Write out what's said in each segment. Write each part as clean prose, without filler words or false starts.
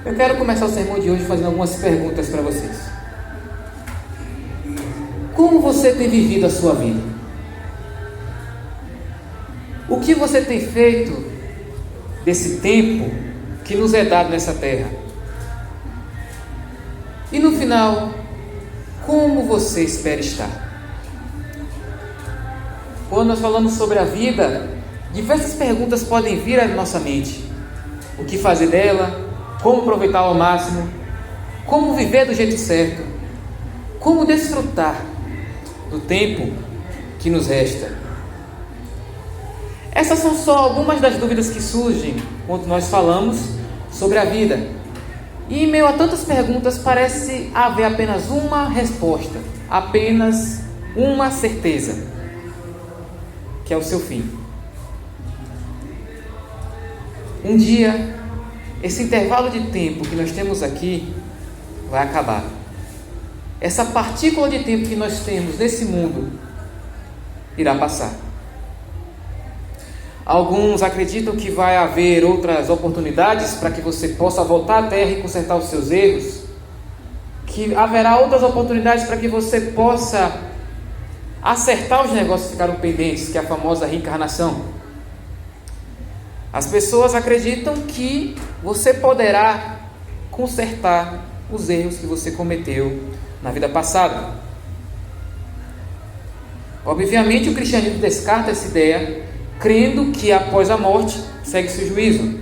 Eu quero começar o sermão de hoje fazendo algumas perguntas para vocês. Como você tem vivido a sua vida? O que você tem feito desse tempo que nos é dado nessa terra? E no final, como você espera estar? Quando nós falamos sobre a vida, diversas perguntas podem vir à nossa mente. O que fazer dela? Como aproveitar ao máximo? Como viver do jeito certo? Como desfrutar do tempo que nos resta? Essas são só algumas das dúvidas que surgem quando nós falamos sobre a vida. E em meio a tantas perguntas, parece haver apenas uma resposta, apenas uma certeza, que é o seu fim. Um dia, esse intervalo de tempo que nós temos aqui vai acabar. Essa partícula de tempo que nós temos nesse mundo irá passar. Alguns acreditam que vai haver outras oportunidades para que você possa voltar à Terra e consertar os seus erros, que haverá outras oportunidades para que você possa acertar os negócios que ficaram pendentes, que é a famosa reencarnação. As pessoas acreditam que você poderá consertar os erros que você cometeu na vida passada. Obviamente, o cristianismo descarta essa ideia, crendo que após a morte segue-se o juízo.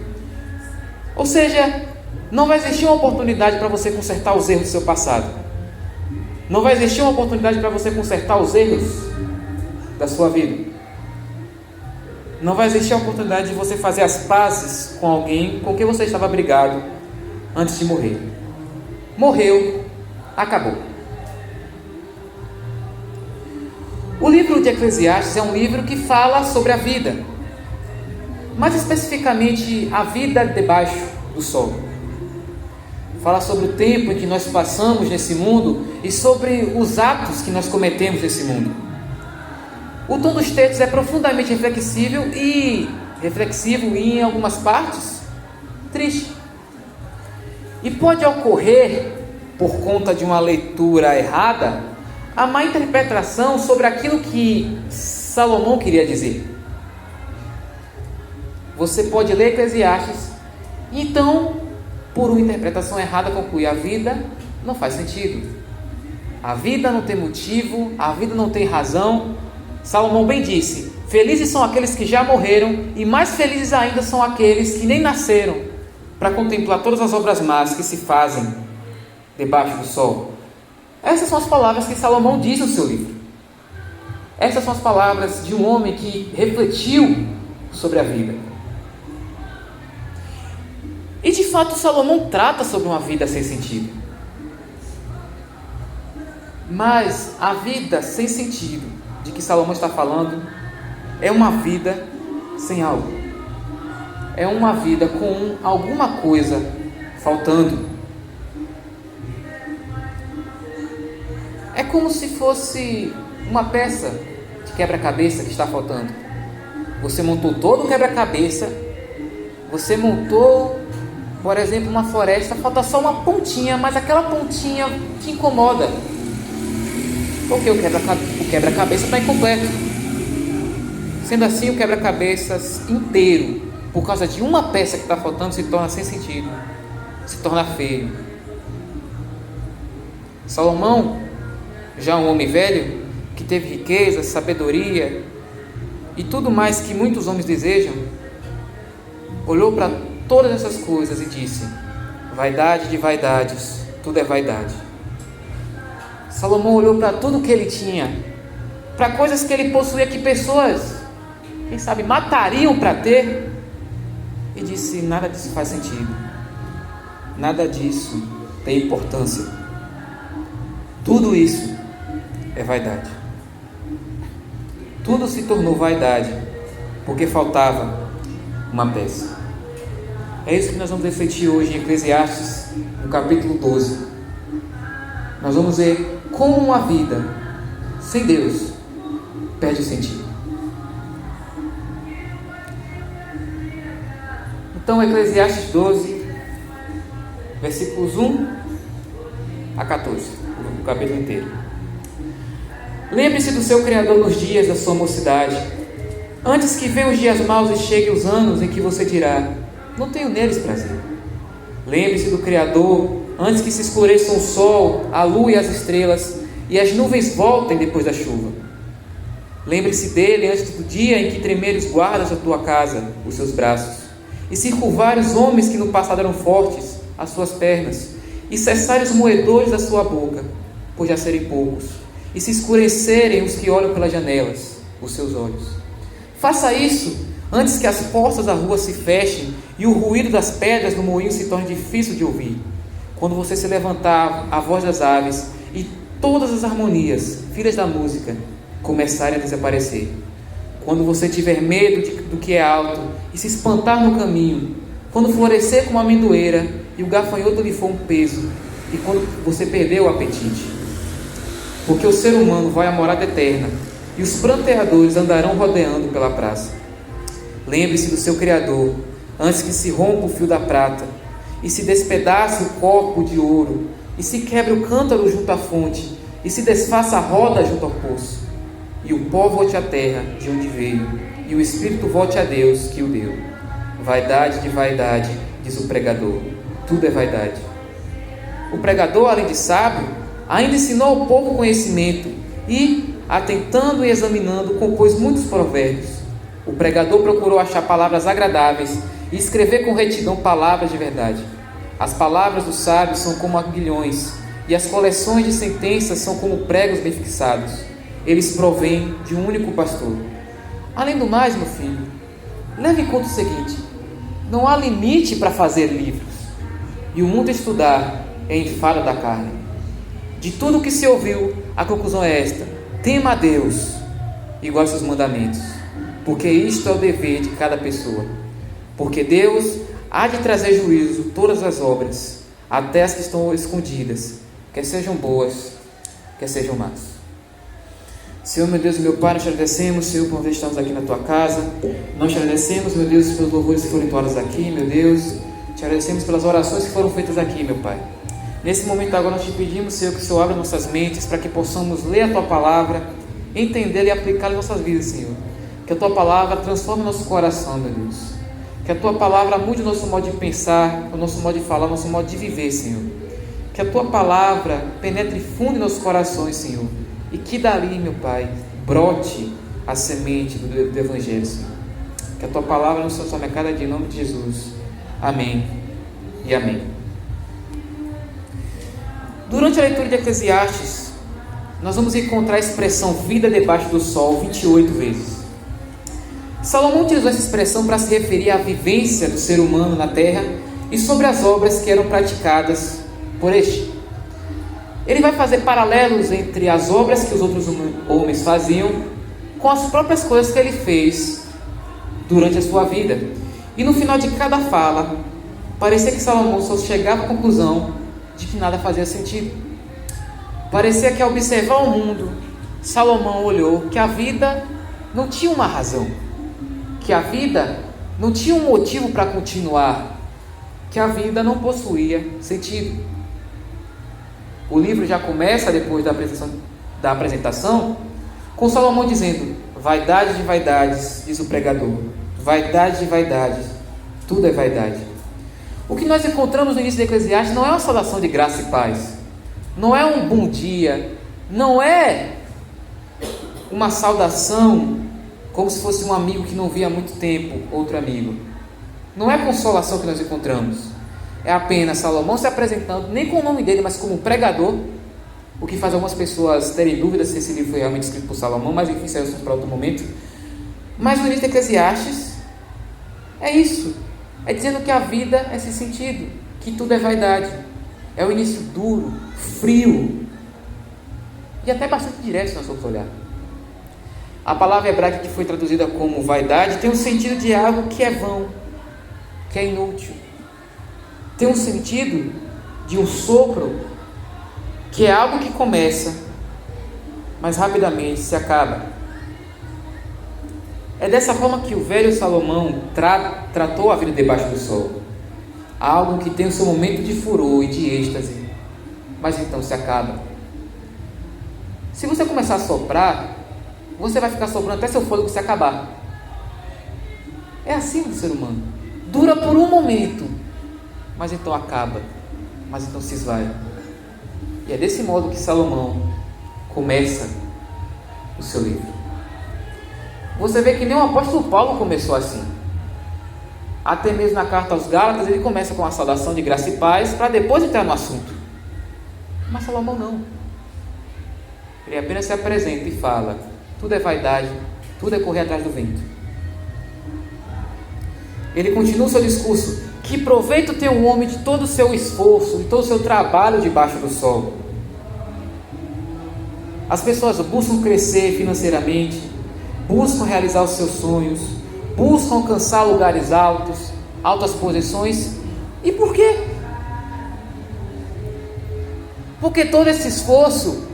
Ou seja, não vai existir uma oportunidade para você consertar os erros do seu passado. Não vai existir uma oportunidade para você consertar os erros da sua vida. Não vai existir a oportunidade de você fazer as pazes com alguém com quem você estava brigado antes de morrer. Morreu, acabou. O livro de Eclesiastes é um livro que fala sobre a vida, mais especificamente a vida debaixo do sol. Fala sobre o tempo em que nós passamos nesse mundo e sobre os atos que nós cometemos nesse mundo. O tom dos textos é profundamente reflexivo e em algumas partes, triste. E pode ocorrer, por conta de uma leitura errada, a má interpretação sobre aquilo que Salomão queria dizer. Você pode ler Eclesiastes e então, por uma interpretação errada, concluir: a vida não faz sentido, a vida não tem motivo, a vida não tem razão. Salomão bem disse: felizes são aqueles que já morreram, e mais felizes ainda são aqueles que nem nasceram para contemplar todas as obras más que se fazem debaixo do sol. Essas são as palavras que Salomão diz no seu livro. Essas são as palavras de um homem que refletiu sobre a vida. E de fato Salomão trata sobre uma vida sem sentido. Mas a vida sem sentido de que Salomão está falando é uma vida sem algo. É uma vida com alguma coisa faltando. É como se fosse uma peça de quebra-cabeça que está faltando. Você montou todo o quebra-cabeça, você montou, por exemplo, uma floresta, falta só uma pontinha, mas aquela pontinha te incomoda, porque o quebra-cabeça está incompleto. Sendo assim, o quebra-cabeças inteiro, por causa de uma peça que está faltando, se torna sem sentido, se torna feio. Salomão, já um homem velho, que teve riqueza, sabedoria e tudo mais que muitos homens desejam, olhou para todas essas coisas e disse: vaidade de vaidades, tudo é vaidade. Salomão olhou para tudo que ele tinha, para coisas que ele possuía, que pessoas, quem sabe, matariam para ter, e disse: nada disso faz sentido, nada disso tem importância, tudo isso é vaidade. Tudo se tornou vaidade porque faltava uma peça. É isso que nós vamos refletir hoje em Eclesiastes, no capítulo 12. Nós vamos ver como a vida sem Deus perde o sentido. Então, Eclesiastes 12, versículos 1 a 14, o capítulo inteiro. Lembre-se do seu Criador nos dias da sua mocidade, antes que venham os dias maus e cheguem os anos em que você dirá: não tenho neles prazer. Lembre-se do Criador antes que se escureçam o sol, a lua e as estrelas, e as nuvens voltem depois da chuva. Lembre-se dele antes do dia em que tremerem os guardas da tua casa, os seus braços, e se curvarem os homens que no passado eram fortes, as suas pernas, e cessarem os moedores da sua boca, por já serem poucos, e se escurecerem os que olham pelas janelas, os seus olhos. Faça isso antes que as portas da rua se fechem e o ruído das pedras no moinho se torne difícil de ouvir. Quando você se levantar, a voz das aves e todas as harmonias, filhas da música, começarem a desaparecer. Quando você tiver medo do que é alto e se espantar no caminho, quando florescer como a amendoeira e o gafanhoto lhe for um peso, e quando você perder o apetite. Porque o ser humano vai à morada eterna e os pranteadores andarão rodeando pela praça. Lembre-se do seu Criador antes que se rompa o fio da prata e se despedace o copo de ouro e se quebre o cântaro junto à fonte e se desfaça a roda junto ao poço, e o pó volte à terra de onde veio e o espírito volte a Deus que o deu. Vaidade de vaidade, diz o pregador, tudo é vaidade. O pregador, além de sábio, ainda ensinou ao povo conhecimento e, atentando e examinando, compôs muitos provérbios. O pregador procurou achar palavras agradáveis e escrever com retidão palavras de verdade. As palavras dos sábios são como aguilhões, e as coleções de sentenças são como pregos bem fixados. Eles provêm de um único pastor. Além do mais, meu filho, leve em conta o seguinte: não há limite para fazer livros, e o muito estudar é enfado da carne. De tudo o que se ouviu, a conclusão é esta: tema a Deus e guarde seus mandamentos, porque isto é o dever de cada pessoa. Porque Deus há de trazer juízo todas as obras, até as que estão escondidas, quer sejam boas, quer sejam más. Senhor, meu Deus e meu Pai, nós te agradecemos, Senhor, por estarmos aqui na tua casa. Nós te agradecemos, meu Deus, pelos louvores que foram entoados aqui, meu Deus. Te agradecemos pelas orações que foram feitas aqui, meu Pai. Nesse momento agora nós te pedimos, Senhor, que o Senhor abra nossas mentes para que possamos ler a tua palavra, entendê-la e aplicá-la em nossas vidas, Senhor. Que a tua palavra transforme o nosso coração, meu Deus. Que a tua palavra mude o nosso modo de pensar, o nosso modo de falar, o nosso modo de viver, Senhor. Que a tua palavra penetre fundo em nossos corações, Senhor. E que dali, meu Pai, brote a semente do Evangelho, Senhor. Que a tua palavra nos transforme a cada dia, em nome de Jesus. Amém e amém. Durante a leitura de Eclesiastes, nós vamos encontrar a expressão vida debaixo do sol 28 vezes. Salomão utilizou essa expressão para se referir à vivência do ser humano na terra e sobre as obras que eram praticadas por este. Ele vai fazer paralelos entre as obras que os outros homens faziam com as próprias coisas que ele fez durante a sua vida. E no final de cada fala, parecia que Salomão só chegava à conclusão de que nada fazia sentido. Parecia que ao observar o mundo, Salomão olhou que a vida não tinha uma razão, que a vida não tinha um motivo para continuar, que a vida não possuía sentido. O livro já começa, depois da apresentação, com Salomão dizendo: vaidade de vaidades, diz o pregador, vaidade de vaidades, tudo é vaidade. O que nós encontramos no início de Eclesiastes não é uma saudação de graça e paz, não é um bom dia, não é uma saudação como se fosse um amigo que não via há muito tempo, outro amigo. Não é consolação que nós encontramos. É apenas Salomão se apresentando, nem com o nome dele, mas como pregador, o que faz algumas pessoas terem dúvidas se esse livro foi realmente escrito por Salomão, mas enfim, isso é assunto para outro momento. Mas no início de Eclesiastes, é isso, é dizendo que a vida é sem sentido, que tudo é vaidade. É o início duro, frio, e até bastante direto se nós formos olhar. A palavra hebraica que foi traduzida como vaidade tem um sentido de algo que é vão, que é inútil. Tem um sentido de um sopro, que é algo que começa, mas rapidamente se acaba. É dessa forma que o velho Salomão tratou a vida debaixo do sol. algo que tem o seu momento de furor e de êxtase, mas então se acaba. Se você começar a soprar, você vai ficar soprando até seu fôlego se acabar. É assim do ser humano. Dura por um momento, mas então acaba, mas então se esvai. E é desse modo que Salomão começa o seu livro. Você vê que nem o apóstolo Paulo começou assim. Até mesmo na carta aos Gálatas ele começa com a saudação de graça e paz, para depois entrar no assunto. Mas Salomão não. Ele apenas se apresenta e fala: tudo é vaidade, tudo é correr atrás do vento. Ele continua o seu discurso: que proveito tem o homem de todo o seu esforço, de todo o seu trabalho debaixo do sol? As pessoas buscam crescer financeiramente, buscam realizar os seus sonhos, buscam alcançar lugares altos, altas posições. E por quê? Porque todo esse esforço,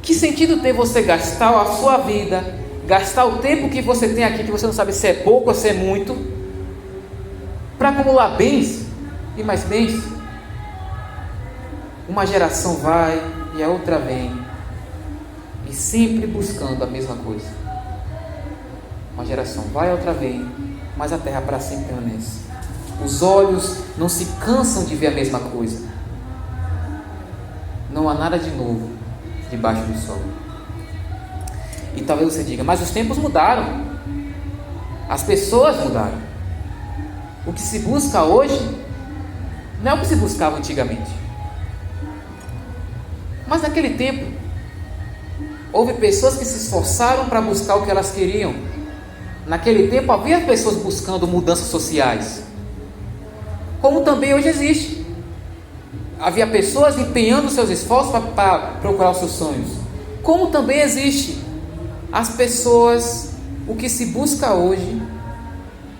que sentido tem você gastar a sua vida, gastar o tempo que você tem aqui, que você não sabe se é pouco ou se é muito, para acumular bens e mais bens? Uma geração vai e a outra vem, e sempre buscando a mesma coisa. Uma geração vai e a outra vem, mas a terra para sempre permanece. Os olhos não se cansam de ver a mesma coisa. Não há nada de novo debaixo do sol. E talvez você diga: mas os tempos mudaram, as pessoas mudaram. O que se busca hoje não é o que se buscava antigamente. Mas naquele tempo houve pessoas que se esforçaram para buscar o que elas queriam. Naquele tempo havia pessoas buscando mudanças sociais, como também hoje existe. Havia pessoas empenhando seus esforços para procurar os seus sonhos, como também existe. As pessoas, o que se busca hoje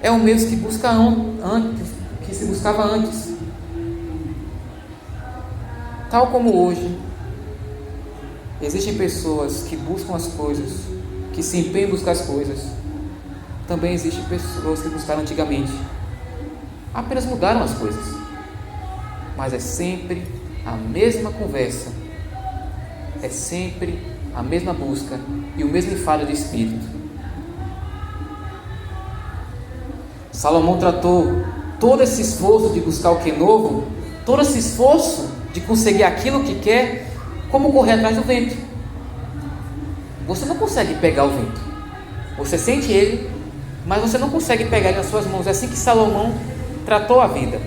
é o mesmo que busca antes, que se buscava antes. Tal como hoje existem pessoas que buscam as coisas, que se empenham em buscar as coisas, também existem pessoas que buscaram antigamente. Apenas mudaram as coisas, mas é sempre a mesma conversa, é sempre a mesma busca e o mesmo enfado de espírito. Salomão tratou todo esse esforço de buscar o que é novo, todo esse esforço de conseguir aquilo que quer, como correr atrás do vento. Você não consegue pegar o vento, você sente ele, mas você não consegue pegar ele nas suas mãos. É assim que Salomão tratou a vida.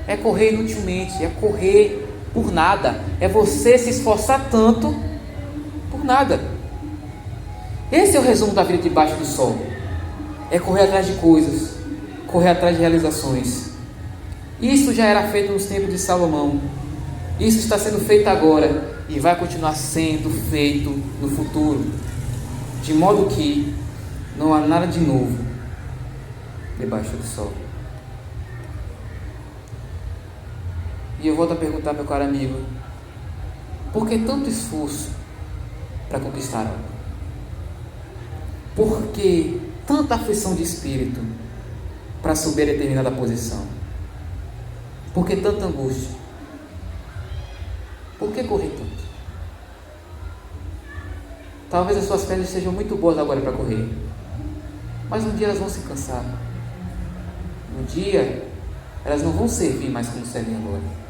É correr inutilmente, é correr por nada, é você se esforçar tanto por nada. Esse é o resumo da vida debaixo do sol. É correr atrás de coisas, correr atrás de realizações. Isso já era feito nos tempos de Salomão, isso está sendo feito agora e vai continuar sendo feito no futuro, de modo que não há nada de novo debaixo do sol. E eu volto a perguntar, meu caro amigo: por que tanto esforço para conquistar algo? Por que tanta aflição de espírito para subir a determinada posição? Por que tanta angústia? Por que correr tanto? Talvez as suas pernas sejam muito boas agora para correr, mas um dia elas vão se cansar. Um dia elas não vão servir mais como servem agora.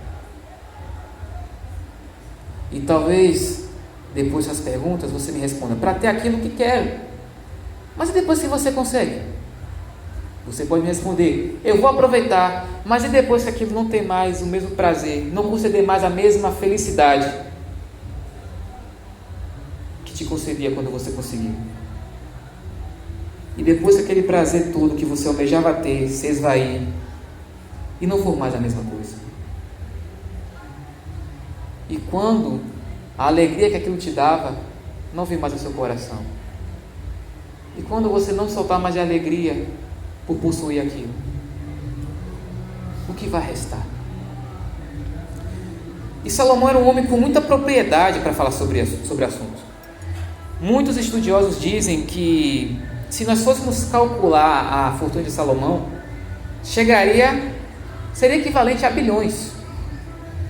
E talvez depois das perguntas você me responda: para ter aquilo que quero. Mas e depois que você consegue? Você pode me responder: eu vou aproveitar. Mas e depois que aquilo não tem mais o mesmo prazer, não conceder mais a mesma felicidade que te concedia quando você conseguiu? E depois que aquele prazer todo que você almejava ter se esvair e não for mais a mesma coisa? E quando a alegria que aquilo te dava não vir mais ao seu coração? E quando você não soltar mais de alegria por possuir aquilo, o que vai restar? E Salomão era um homem com muita propriedade para falar sobre assuntos. Muitos estudiosos dizem que se nós fôssemos calcular a fortuna de Salomão, chegaria seria equivalente a bilhões.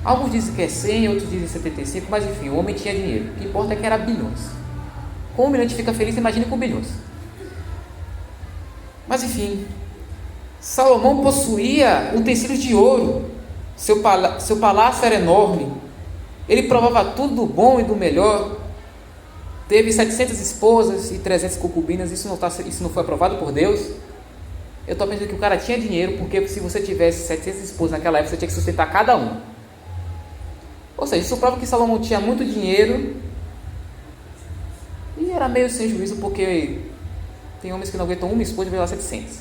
Alguns dizem que é 100, outros dizem 75, mas enfim, o homem tinha dinheiro. O que importa é que era bilhões. Com 1 milhão a gente fica feliz, imagine com bilhões. Mas enfim, Salomão possuía utensílios de ouro. Seu palácio era enorme. Ele provava tudo do bom e do melhor. Teve 700 esposas e 300 concubinas. Isso não foi aprovado por Deus? Eu estou pensando que o cara tinha dinheiro, porque se você tivesse 700 esposas naquela época, você tinha que sustentar cada um. Ou seja, isso prova que Salomão tinha muito dinheiro e era meio sem juízo, porque tem homens que não aguentam uma esposa e vai lá 700.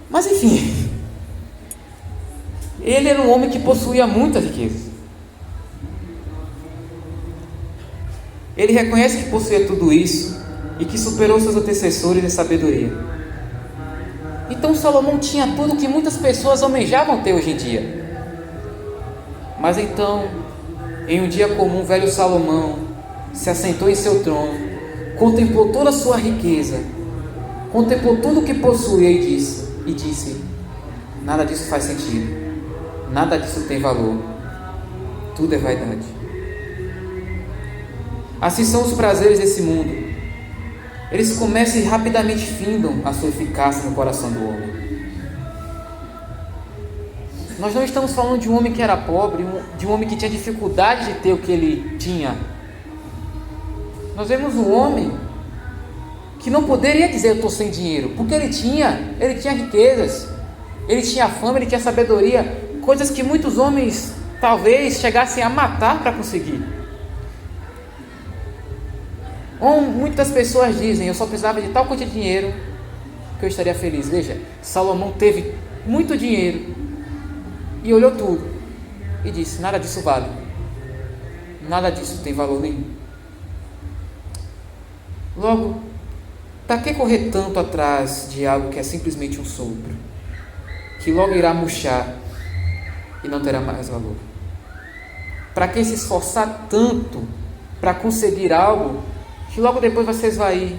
Mas enfim, ele era um homem que possuía muita riqueza. Ele reconhece que possuía tudo isso e que superou seus antecessores em sabedoria. Então Salomão tinha tudo que muitas pessoas almejavam ter hoje em dia. Mas então, em um dia comum, o velho Salomão se assentou em seu trono, contemplou toda a sua riqueza, contemplou tudo o que possuía e disse: nada disso faz sentido, nada disso tem valor, tudo é vaidade. Assim são os prazeres desse mundo. Eles começam e rapidamente findam a sua eficácia no coração do homem. Nós não estamos falando de um homem que era pobre, de um homem que tinha dificuldade de ter o que ele tinha. Nós vemos um homem que não poderia dizer eu estou sem dinheiro, porque ele tinha riquezas, ele tinha fama, ele tinha sabedoria, coisas que muitos homens talvez chegassem a matar para conseguir. Ou muitas pessoas dizem, eu só precisava de tal quantia de dinheiro que eu estaria feliz. Veja, Salomão teve muito dinheiro e olhou tudo e disse: nada disso vale, nada disso tem valor nenhum. Logo, para que correr tanto atrás de algo que é simplesmente um sopro, que logo irá murchar e não terá mais valor? Para que se esforçar tanto para conseguir algo que logo depois vai se esvair,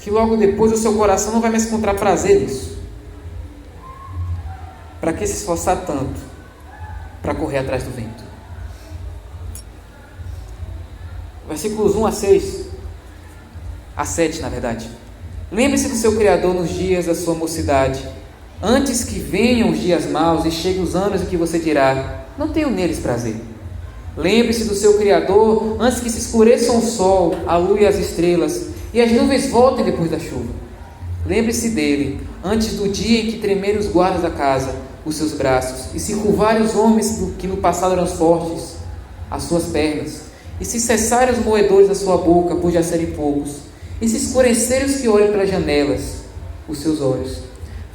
que logo depois o seu coração não vai mais encontrar prazer nisso? Para que se esforçar tanto para correr atrás do vento? Versículos 1 a 7, na verdade. Lembre-se do seu Criador nos dias da sua mocidade, antes que venham os dias maus e cheguem os anos em que você dirá: não tenho neles prazer. Lembre-se do seu Criador antes que se escureçam o sol, a lua e as estrelas, e as nuvens voltem depois da chuva. Lembre-se dele antes do dia em que tremerem os guardas da casa, os seus braços, e se curvarem os homens que no passado eram fortes, as suas pernas, e se cessarem os moedores da sua boca, por já serem poucos, e se escurecerem os que olham pelas janelas, os seus olhos.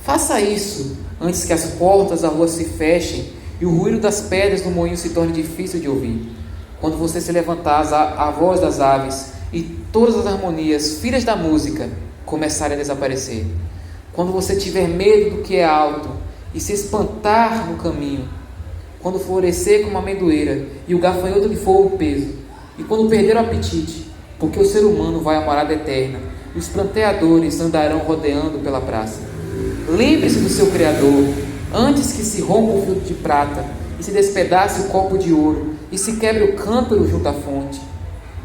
Faça isso antes que as portas da rua se fechem e o ruído das pedras do moinho se torne difícil de ouvir. Quando você se levantar, a voz das aves e todas as harmonias, filhas da música, começarem a desaparecer. Quando você tiver medo do que é alto e se espantar no caminho, quando florescer como a amendoeira e o gafanhoto lhe for o peso, e quando perder o apetite, porque o ser humano vai à morada eterna, e os pranteadores andarão rodeando pela praça. Lembre-se do seu Criador antes que se rompa o fio de prata e se despedace o copo de ouro e se quebre o cântaro junto à fonte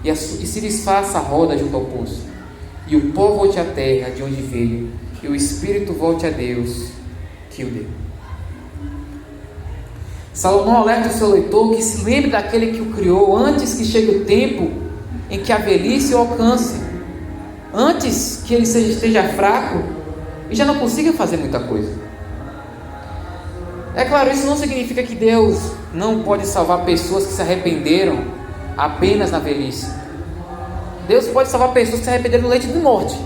e se desfaça a roda junto ao poço, e o pó volte à terra de onde veio e o espírito volte a Deus que o deu. Salomão alerta o seu leitor que se lembre daquele que o criou antes que chegue o tempo em que a velhice o alcance, antes que ele esteja fraco e já não consiga fazer muita coisa. É claro, isso não significa que Deus não pode salvar pessoas que se arrependeram apenas na velhice. Deus pode salvar pessoas que se arrependeram no leito de morte.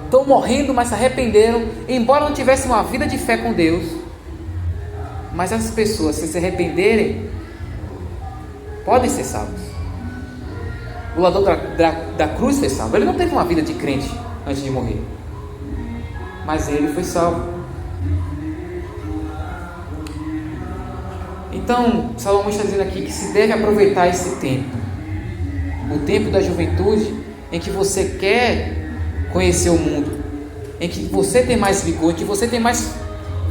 Estão morrendo, mas se arrependeram, embora não tivessem uma vida de fé com Deus. Mas essas pessoas, se arrependerem, podem ser salvas. O ladrão da cruz foi salvo. Ele não teve uma vida de crente antes de morrer, mas ele foi salvo. Então, Salomão está dizendo aqui que se deve aproveitar esse tempo, o tempo da juventude, em que você quer conhecer o mundo, em que você tem mais vigor, em que você tem mais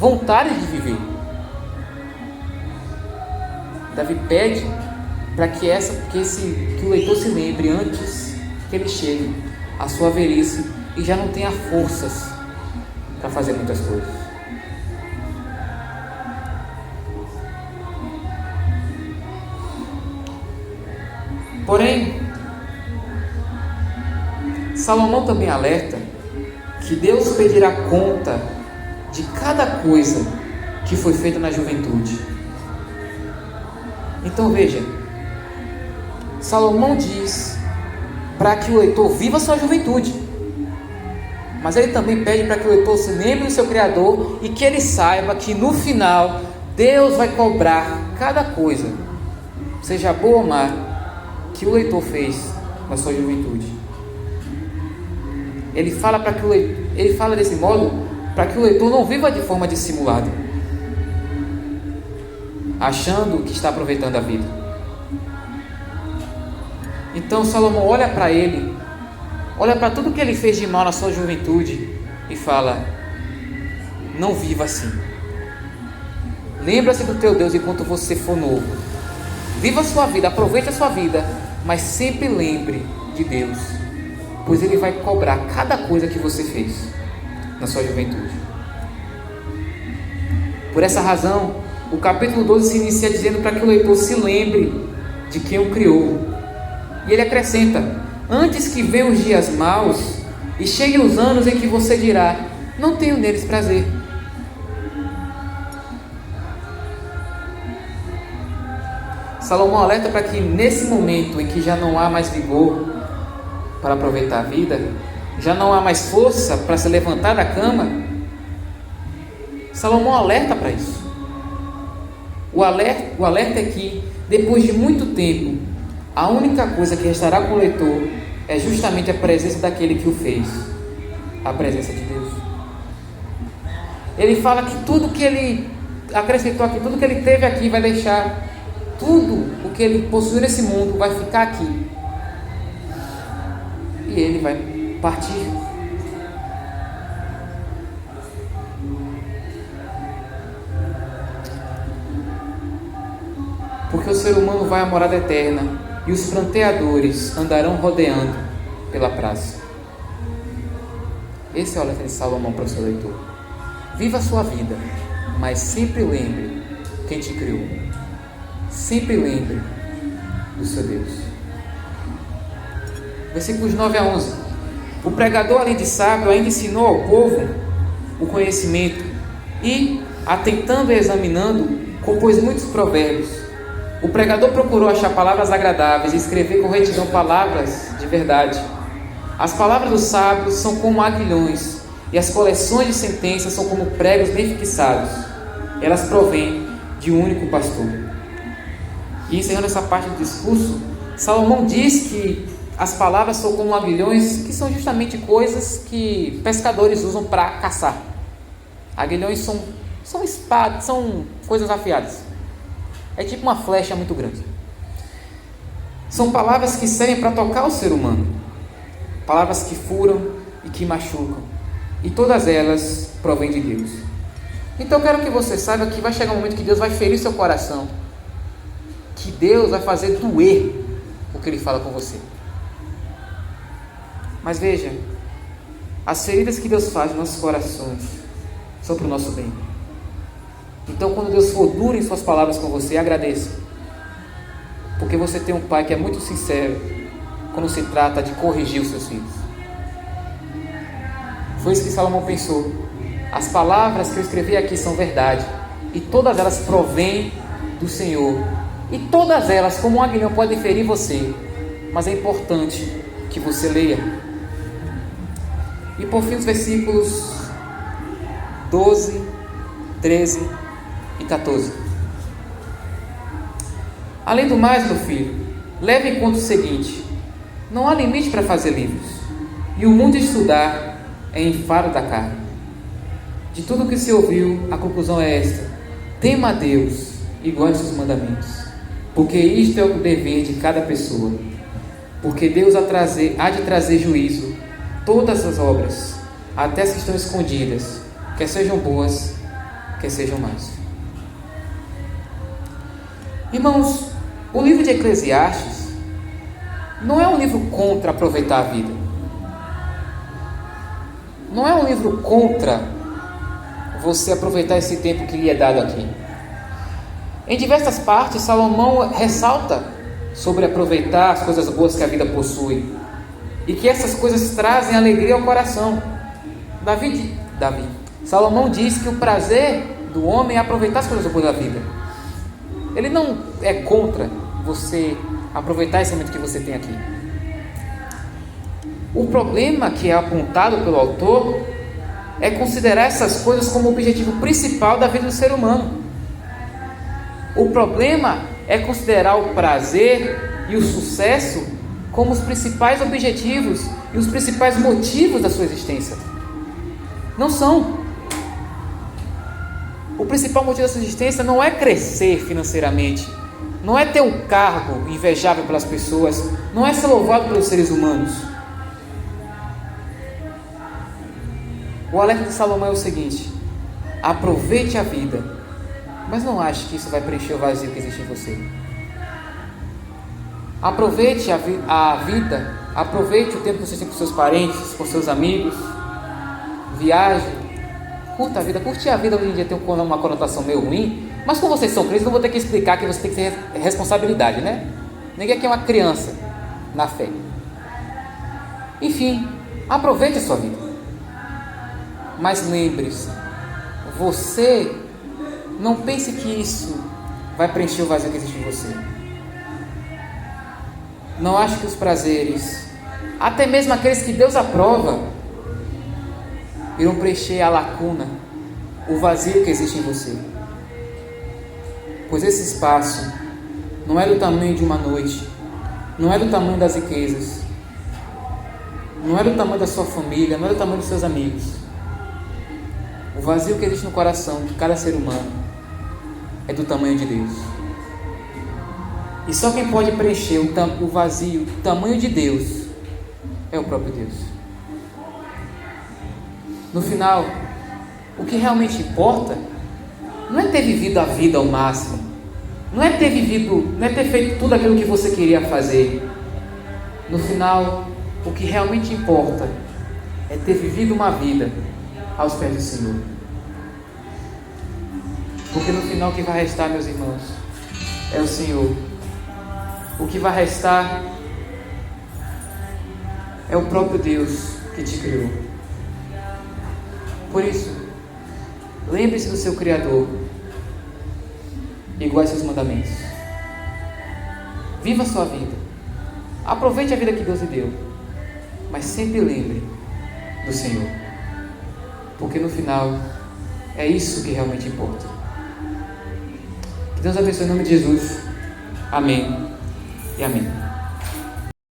vontade de viver. Davi pede para que o leitor se lembre antes que ele chegue à sua velhice e já não tenha forças para fazer muitas coisas. Porém, Salomão também alerta que Deus pedirá conta de cada coisa que foi feita na juventude. Então veja, Salomão diz para que o leitor viva sua juventude, mas ele também pede para que o leitor se lembre do seu Criador e que ele saiba que no final Deus vai cobrar cada coisa, seja boa ou má, que o leitor fez na sua juventude. Ele fala desse modo para que o leitor não viva de forma dissimulada, achando que está aproveitando a vida. Então Salomão olha para ele, olha para tudo que ele fez de mal na sua juventude e fala: não viva assim. Lembra-se do teu Deus enquanto você for novo. Viva a sua vida, aproveite a sua vida, mas sempre lembre de Deus, pois Ele vai cobrar cada coisa que você fez na sua juventude. Por essa razão, o capítulo 12 se inicia dizendo para que o leitor se lembre de quem o criou. E ele acrescenta: antes que venham os dias maus e cheguem os anos em que você dirá: não tenho neles prazer. Salomão alerta para que nesse momento em que já não há mais vigor para aproveitar a vida, já não há mais força para se levantar da cama, Salomão alerta para isso. O alerta é que, depois de muito tempo, a única coisa que restará com o leitor é justamente a presença daquele que o fez, a presença de Deus. Ele fala que tudo que ele acrescentou aqui, tudo que ele teve aqui vai deixar, tudo o que ele possui nesse mundo vai ficar aqui. E ele vai partir. Porque o ser humano vai à morada eterna e os pranteadores andarão rodeando pela praça. Esse é o alerta de Salomão para o seu leitor. Viva a sua vida, mas sempre lembre quem te criou. Sempre lembre do seu Deus. Versículos 9 a 11. O pregador, além de sábio, ainda ensinou ao povo o conhecimento e, atentando e examinando, compôs muitos provérbios. O pregador procurou achar palavras agradáveis e escrever com retidão palavras de verdade. As palavras dos sábios são como aguilhões, e as coleções de sentenças são como pregos bem fixados. Elas provêm de um único pastor. E encerrando essa parte do discurso, Salomão diz que as palavras são como aguilhões, que são justamente coisas que pescadores usam para caçar. Aguilhões são espadas, são coisas afiadas. É tipo uma flecha muito grande. São palavras que servem para tocar o ser humano. Palavras que furam e que machucam. E todas elas provêm de Deus. Então eu quero que você saiba que vai chegar um momento que Deus vai ferir seu coração. Que Deus vai fazer doer o que Ele fala com você. Mas veja, as feridas que Deus faz nos nossos corações são para o nosso bem. Então quando Deus for duro em suas palavras com você, agradeça. Porque você tem um pai que é muito sincero quando se trata de corrigir os seus filhos. Foi isso que Salomão pensou. As palavras que eu escrevi aqui são verdade. E todas elas provêm do Senhor. E todas elas, como um aguilhão, podem ferir você. Mas é importante que você leia. E por fim, os versículos 12, 13 e 14. Além do mais, meu filho, leve em conta o seguinte: não há limite para fazer livros, e o mundo estudar é enfado da carne. De tudo que se ouviu, a conclusão é esta: tema a Deus e guarde seus mandamentos, porque isto é o dever de cada pessoa. Porque Deus há de trazer juízo todas as obras, até as que estão escondidas, quer sejam boas, que sejam mais. Irmãos, o livro de Eclesiastes não é um livro contra aproveitar a vida. Não é um livro contra você aproveitar esse tempo que lhe é dado aqui. Em diversas partes, Salomão ressalta sobre aproveitar as coisas boas que a vida possui e que essas coisas trazem alegria ao coração. Salomão diz que o prazer do homem é aproveitar as coisas boas da vida. Ele não é contra você aproveitar esse momento que você tem aqui. O problema que é apontado pelo autor é considerar essas coisas como o objetivo principal da vida do ser humano. O problema é considerar o prazer e o sucesso como os principais objetivos e os principais motivos da sua existência. Não são. O principal motivo da sua existência não é crescer financeiramente, não é ter um cargo invejável pelas pessoas, não é ser louvado pelos seres humanos. O alerta de Salomão é o seguinte: aproveite a vida, mas não ache que isso vai preencher o vazio que existe em você. Aproveite a vida, aproveite o tempo que você tem com seus parentes, com seus amigos, viaje, curta a vida. Curtir a vida hoje em dia tem uma conotação meio ruim, mas como vocês são crentes, não vou ter que explicar que você tem que ter responsabilidade, né? Ninguém aqui é uma criança na fé. Enfim, aproveite a sua vida. Mas lembre-se, você não pense que isso vai preencher o vazio que existe em você. Não ache que os prazeres, até mesmo aqueles que Deus aprova, irão preencher a lacuna, o vazio que existe em você. Pois esse espaço não é do tamanho de uma noite, não é do tamanho das riquezas, não é do tamanho da sua família, não é do tamanho dos seus amigos. O vazio que existe no coração de cada ser humano é do tamanho de Deus. E só quem pode preencher o vazio do tamanho de Deus é o próprio Deus. No final, o que realmente importa não é ter vivido a vida ao máximo, não é ter feito tudo aquilo que você queria fazer. No final, o que realmente importa é ter vivido uma vida aos pés do Senhor. Porque no final o que vai restar, meus irmãos, é o Senhor. O que vai restar é o próprio Deus que te criou. Por isso, lembre-se do seu Criador e guarde seus mandamentos. Viva a sua vida. Aproveite a vida que Deus lhe deu. Mas sempre lembre do Senhor. Porque no final, é isso que realmente importa. Que Deus abençoe em nome de Jesus. Amém e amém.